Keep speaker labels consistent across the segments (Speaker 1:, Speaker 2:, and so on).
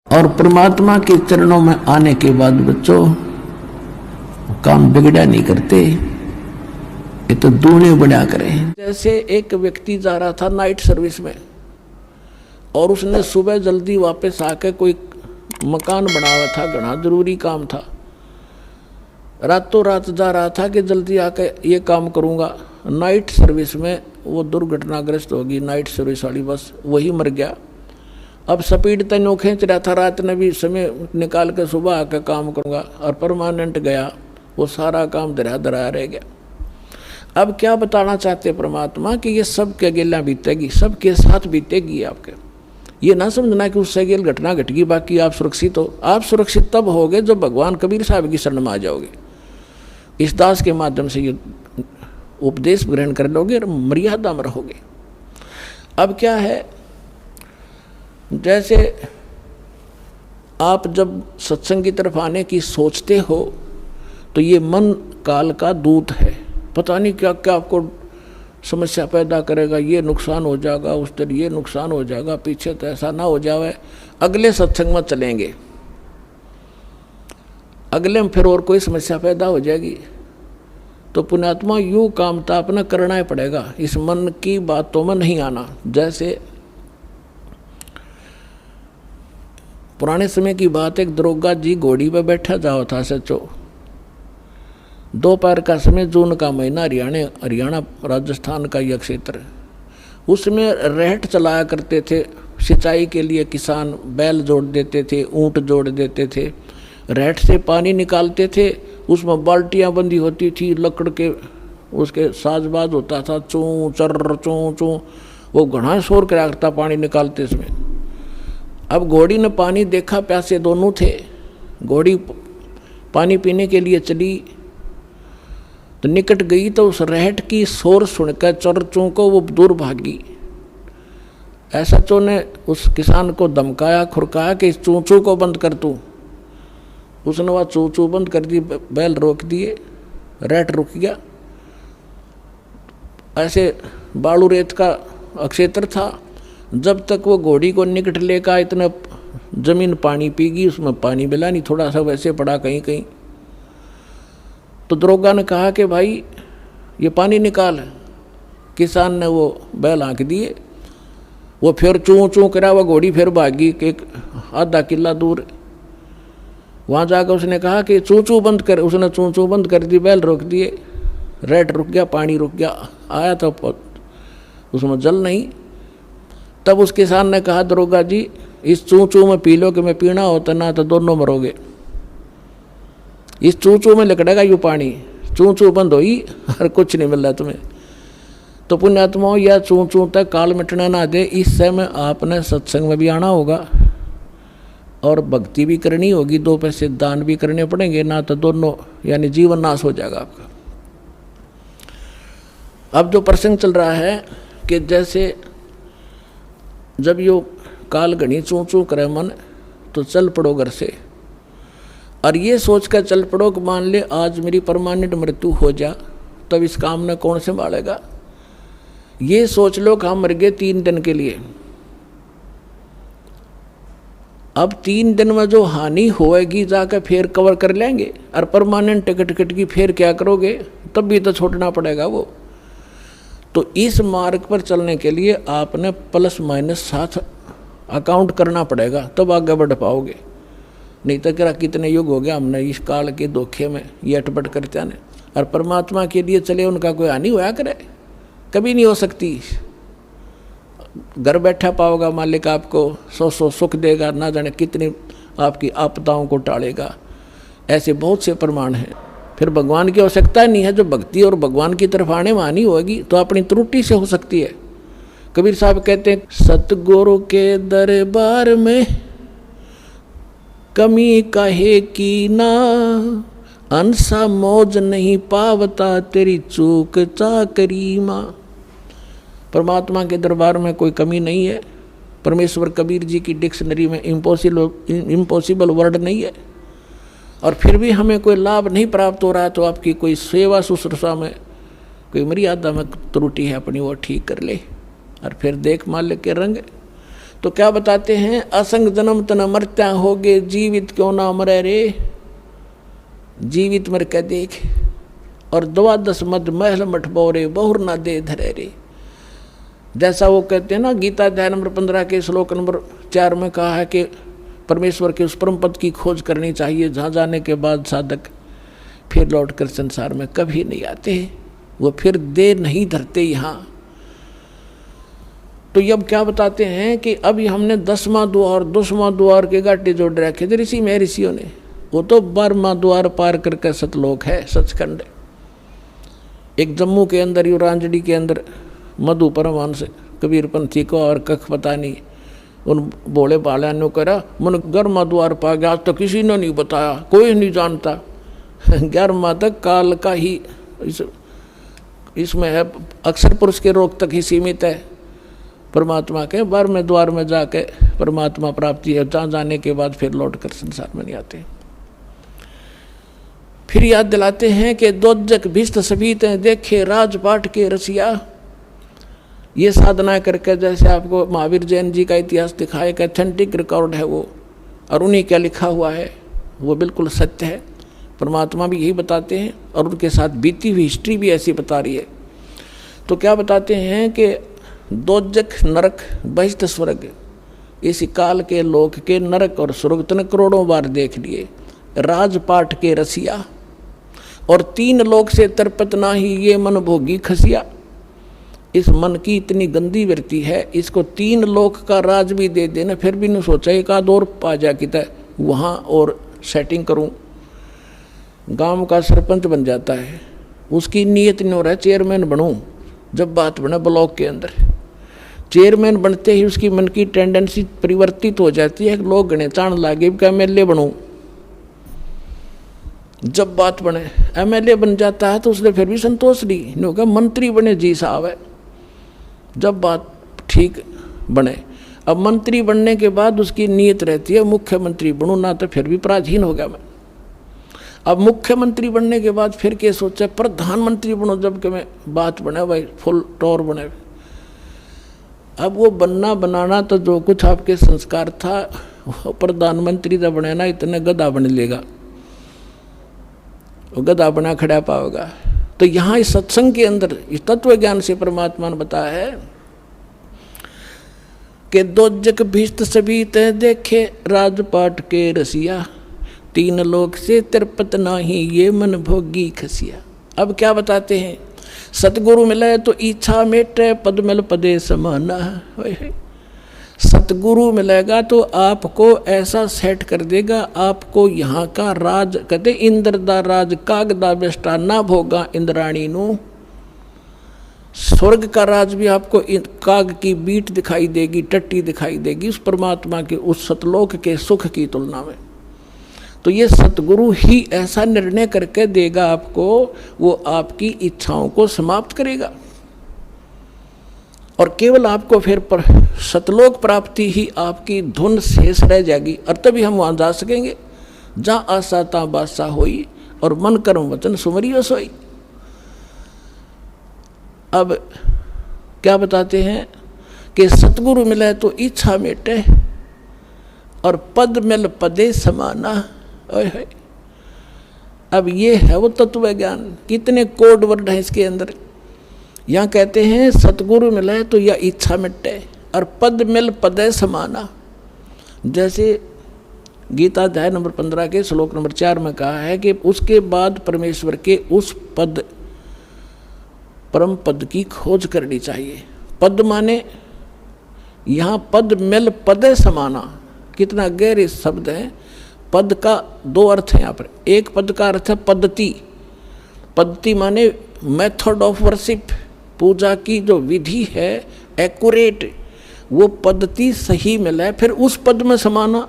Speaker 1: और परमात्मा के चरणों में आने के बाद बच्चों काम बिगड़ा नहीं करते, ये तो दूने बढ़ा करें। जैसे एक व्यक्ति जा रहा था नाइट सर्विस में और उसने सुबह जल्दी वापस आके कोई मकान बना हुआ था, घना जरूरी काम था, रातों रात जा रहा था कि जल्दी आके ये काम करूँगा। नाइट सर्विस में वो दुर्घटनाग्रस्त होगी, नाइट सर्विस वाली बस, वही मर गया। अब स्पीड तनो खींच रहा था, रात ने भी समय निकाल के सुबह आकर काम करूँगा, और परमानेंट गया, वो सारा काम धरा धरा रह गया। अब क्या बताना चाहते परमात्मा कि ये सबके अकेला बीतेगी, सबके साथ बीतेगी आपके। ये ना समझना कि उससे अकेल घटना घटेगी बाकी आप सुरक्षित हो। आप सुरक्षित तब होगे जब भगवान कबीर साहब की शरण में आ जाओगे, इस दास के माध्यम से ये उपदेश ग्रहण कर लोगे और मर्यादा में रहोगे। अब क्या है, जैसे आप जब सत्संग की तरफ आने की सोचते हो तो ये मन काल का दूत है, पता नहीं क्या क्या आपको समस्या पैदा करेगा, ये नुकसान हो जाएगा, उस तरह ये नुकसान हो जाएगा, पीछे तो ऐसा ना हो जाए, अगले सत्संग में चलेंगे, अगले में फिर और कोई समस्या पैदा हो जाएगी। तो पुण्यात्मा यूँ काम तो अपना करना ही पड़ेगा, इस मन की बातों में नहीं आना। जैसे पुराने समय की बात, एक दरोगा जी घोड़ी पे बैठा जाओ था सचो, दोपहर का समय, जून का महीना, हरियाणा राजस्थान का यह क्षेत्र, उसमें रहट चलाया करते थे सिंचाई के लिए। किसान बैल जोड़ देते थे, ऊंट जोड़ देते थे, रहट से पानी निकालते थे, उसमें बाल्टियां बंधी होती थी, लकड़ के उसके साजबाज होता था, चूँ चर्र चूँ चूँ, वो घना शोर कराया करता पानी निकालते समय। अब घोड़ी ने पानी देखा, प्यासे दोनों थे, घोड़ी पानी पीने के लिए चली तो निकट गई तो उस रहट की शोर सुनकर चरचों को वो दूर भागी। ऐसा चो ने उस किसान को धमकाया, खुरकाया कि इस चूचू को बंद कर तू। उसने वह चूचू बंद कर दी, बैल रोक दिए, रहट रुक गया। ऐसे बालू रेत का क्षेत्र था, जब तक वो घोड़ी को निकट लेकर इतना जमीन पानी पीगी, उसमें पानी मिला नहीं, थोड़ा सा वैसे पड़ा कहीं कहीं। तो दरोगा ने कहा कि भाई ये पानी निकाल। किसान ने वो बैल हाँक दिए, वो फिर चूँ चूँ करा, वो घोड़ी फिर भागी एक आधा किला दूर। वहाँ जाकर उसने कहा कि चूँ चूँ बंद कर, उसने चूँ चूँ बंद कर दी, बैल रोक दिए, रेट रुक गया, पानी रुक गया, आया तो उसमें जल नहीं। तब उस किसान ने कहा दरोगा जी इस चूँ चूँ में पी लो कि मैं पीना होता ना तो दोनों मरोगे। इस चूँ चूँ में लिकड़ेगा यू पानी, चूँ चूँ बंद होई और कुछ नहीं मिल रहा तुम्हें। तो पुण्यात्माओं, यह चूँ चूँ तक काल मिटने ना दे, इस समय आपने सत्संग में भी आना होगा और भक्ति भी करनी होगी, दो पैसे दान भी करने पड़ेंगे, ना तो दोनों यानी जीवन नाश हो जाएगा आपका। अब जो प्रसंग चल रहा है कि जैसे जब यो काल घनी चूँ चूँ करे मन तो चल पड़ो घर से, और ये सोच कर चल पड़ो कि मान ले आज मेरी परमानेंट मृत्यु हो जा, तब इस काम में कौन संभालेगा। ये सोच लो कि हम मर गए 3 दिन के लिए, अब 3 दिन में जो हानि होएगी जाकर फिर कवर कर लेंगे, और परमानेंट टिकट की फिर क्या करोगे, तब भी तो छोड़ना पड़ेगा वो। तो इस मार्ग पर चलने के लिए आपने प्लस माइनस साथ अकाउंट करना पड़ेगा, तब आगे बढ़ पाओगे। नहीं तो क्या कितने युग हो गया हमने इस काल के धोखे में ये अटपट करते हैं, और परमात्मा के लिए चले उनका कोई हानि होया करे, कभी नहीं हो सकती। घर बैठा पाओगा मालिक आपको 100 सुख देगा, ना जाने कितनी आपकी आपदाओं को टालेगा। ऐसे बहुत से प्रमाण हैं। फिर भगवान की आवश्यकता नहीं है, जो भक्ति और भगवान की तरफ आने में हानि होगी तो अपनी त्रुटि से हो सकती है। कबीर साहब कहते हैं सतगुरु के दरबार में कमी काहे की ना, अंसा मौज नहीं पावता तेरी चूक चाकरी माँ। परमात्मा के दरबार में कोई कमी नहीं है। परमेश्वर कबीर जी की डिक्शनरी में इम्पॉसिबल वर्ड नहीं है, और फिर भी हमें कोई लाभ नहीं प्राप्त हो रहा है, तो आपकी कोई सेवा शुश्रूषा में कोई मर्यादा में त्रुटि है अपनी, वो ठीक कर ले और फिर देख मालिक के रंग। तो क्या बताते हैं, असंग जन्म तन मरत्या होगे, जीवित क्यों ना मरे रे, जीवित मर के देख। और 12 मद महल मठ बोरे, बहुर ना दे धरे रे। जैसा वो कहते हैं ना, गीता अध्याय नंबर 15 के श्लोक नंबर 4 में कहा है कि परमेश्वर के उस परम पद की खोज करनी चाहिए जहाँ जाने के बाद साधक फिर लौट कर संसार में कभी नहीं आते, वो फिर दे नहीं धरते यहाँ। तो अब क्या बताते हैं कि अभी हमने 10वां द्वार 10वां द्वार के गाटे जोड़ रखे थे ऋषि में ऋषियों ने, वो तो 12वां द्वार पार करके सतलोक है, सचखंड। एक जम्मू के अंदर युरांजड़ी के अंदर मधु परमहंस कबीर पंथी को और कख पता नहीं, उन बोले बाल्या ने करा मन 11वां द्वार पा गया, आज तो किसी ने नहीं बताया, कोई नहीं जानता। 11वां तक काल का ही इसमें है, अक्षर पुरुष के रोग तक ही सीमित है परमात्मा के। 12वें द्वार में जाके परमात्मा प्राप्ति है, जहाँ जाने के बाद फिर लौट कर संसार में नहीं आते। फिर याद दिलाते हैं कि दोजक भिस्त सभीत देखे राजपाट के रसिया। ये साधना करके, जैसे आपको महावीर जैन जी का इतिहास दिखाया कि ऑथेंटिक रिकॉर्ड है वो, और उन्हीं क्या लिखा हुआ है वो बिल्कुल सत्य है। परमात्मा भी यही बताते हैं और उनके साथ बीती हुई हिस्ट्री भी ऐसी बता रही है। तो क्या बताते हैं कि दोजक नरक बहिष्ठ स्वर्ग, इस काल के लोक के नरक और स्वर्ग तन करोड़ों बार देख लिए। राजपाट के रसिया, और 3 लोक से तरपत ना ही ये मन भोगी खसिया। इस मन की इतनी गंदी वृत्ति है, इसको 3 लोक का राज भी दे देना फिर भी नहीं सोचा एक आध और पा जा कि वहाँ और सेटिंग करूँ। गांव का सरपंच बन जाता है, उसकी नीयत नहीं हो रहा है चेयरमैन बनूं। जब बात बना ब्लॉक के अंदर, चेयरमैन बनते ही उसकी मन की टेंडेंसी परिवर्तित हो जाती है, लोग गणे चाण लागे क्या एमएलए बनूं। जब बात बने एमएलए बन जाता है तो उसने फिर भी संतोष ली, नहीं कहा मंत्री बने जी साहब है। जब बात ठीक बने, अब मंत्री बनने के बाद उसकी नीयत रहती है मुख्यमंत्री बनूं ना, तो फिर भी पराधीन हो गया मैं। अब मुख्यमंत्री बनने के बाद फिर क्या सोचा प्रधानमंत्री बनो, जबकि मैं बात बने भाई फुल टॉर बने। अब वो बनना बनाना तो जो कुछ आपके संस्कार था, वो प्रधानमंत्री जब बने ना इतने गधा बन लेगा, वो गधा बना खड़ा पाओगा। तो यहाँ इस सत्संग के अंदर इस तत्व ज्ञान से परमात्मा ने बताया है कि दोजक भिष्ट सभी तय देखे राजपाट के रसिया, 3 लोक से तिरपत नाही ये मन भोगी खसिया। अब क्या बताते हैं, सतगुरु मिले तो इच्छा मेटे पद मिल पदे समाना। सतगुरु मिलेगा तो आपको ऐसा सेट कर देगा, आपको यहाँ का राज कहते इंद्र दा राज काग दा बेस्टा ना भोगा इंद्राणी नु। स्वर्ग का राज भी आपको काग की बीट दिखाई देगी, टट्टी दिखाई देगी उस परमात्मा के उस सतलोक के सुख की तुलना में। तो ये सतगुरु ही ऐसा निर्णय करके देगा आपको, वो आपकी इच्छाओं को समाप्त करेगा और केवल आपको फिर पर सतलोक प्राप्ति ही आपकी धुन शेष रह जाएगी। और तभी हम वहाँ जा सकेंगे जहाँ आशा ता बादशाह होई और मन कर्म वचन सुमरियो सोई। अब क्या बताते हैं कि सतगुरु मिले तो इच्छा मेटे और पद मिल पदे समाना। अब ये है वो तत्व ज्ञान, कितने कोड वर्ड हैं इसके अंदर। यहाँ कहते हैं सतगुरु मिले तो यह इच्छा मिटे और पद मिल पदे समाना। जैसे गीता अध्याय नंबर 15 के श्लोक नंबर 4 में कहा है कि उसके बाद परमेश्वर के उस पद परम पद की खोज करनी चाहिए। पद माने यहाँ पद मिल पदे समाना, कितना गहरे शब्द है। पद का 2 अर्थ है यहाँ पर। एक पद का अर्थ है पद्धति। पद्धति माने मेथड ऑफ वर्शिप, पूजा की जो विधि है एक्यूरेट, वो पद्धति सही मिले फिर उस पद में समाना।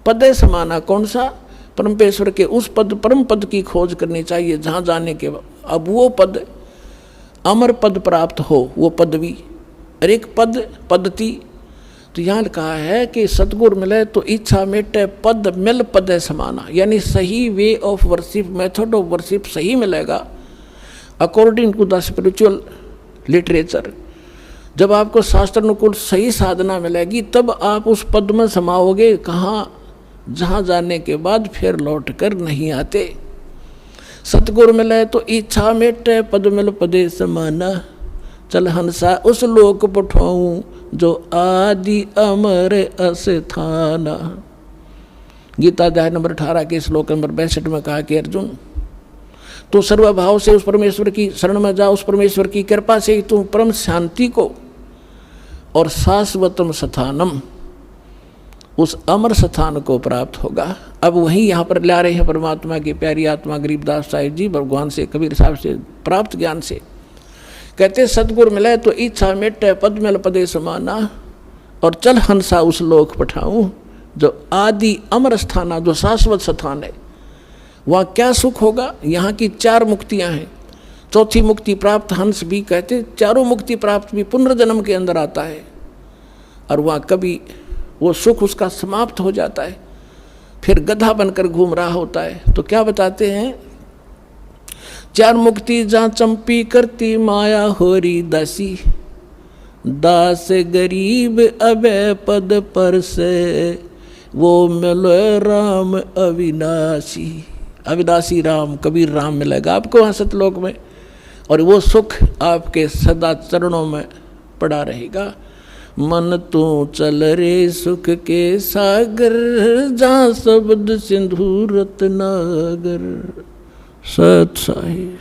Speaker 1: पदे समाना कौन सा, परमेश्वर के उस पद परम पद की खोज करनी चाहिए जहाँ जाने के बाद अब वो पद अमर पद प्राप्त हो, वो पदवी और एक पद पद्धति। तो यहाँ कहा है कि सतगुरु मिले तो इच्छा मेटे पद मिल पदे समाना, यानी सही way of worship, method of worship सही मिलेगा according to the spiritual literature. जब आपको शास्त्र अनुकूल सही साधना मिलेगी तब आप उस पद में समाओगे, कहाँ, जहाँ जाने के बाद फिर लौट कर नहीं आते। सतगुरु मिले तो इच्छा मेटे, पद मिल पदे समाना, चल हंसा उस लोक पठाऊं जो आदि अमर अस्थाना। गीता अध्याय नंबर 18 के श्लोक नंबर 62 में कहा कि अर्जुन, तू सर्वभाव से उस परमेश्वर की शरण में जा, उस परमेश्वर की कृपा से तू परम शांति को और शाश्वतम स्थानम, उस अमर स्थान को प्राप्त होगा। अब वही यहाँ पर ला रहे हैं परमात्मा की प्यारी आत्मा गरीबदास साहिब जी भगवान से, कबीर साहब से प्राप्त ज्ञान से। कहते सतगुरु मिले तो इच्छा मेटे, पद मिल पदे समाना, और चल हंसा उस लोक पठाऊं जो आदि अमर स्थाना, जो शाश्वत स्थान है। वहाँ क्या सुख होगा? यहाँ की 4 मुक्तियाँ हैं। चौथी मुक्ति प्राप्त हंस भी कहते, चारों मुक्ति प्राप्त भी पुनर्जन्म के अंदर आता है, और वहाँ कभी वो सुख उसका समाप्त हो जाता है, फिर गधा बनकर घूम रहा होता है। तो क्या बताते हैं? 4 मुक्ति जहाँ चंपी करती माया होरी दासी, दास गरीब अबे पद पर से, वो मिले राम अविनाशी। अविनाशी राम, कबीर राम मिलेगा आपको वहाँ सतलोक में, और वो सुख आपके सदा चरणों में पड़ा रहेगा। मन तू चल रे सुख के सागर, जहाँ शब्द सिंधु रत्नागर। सत साहिब।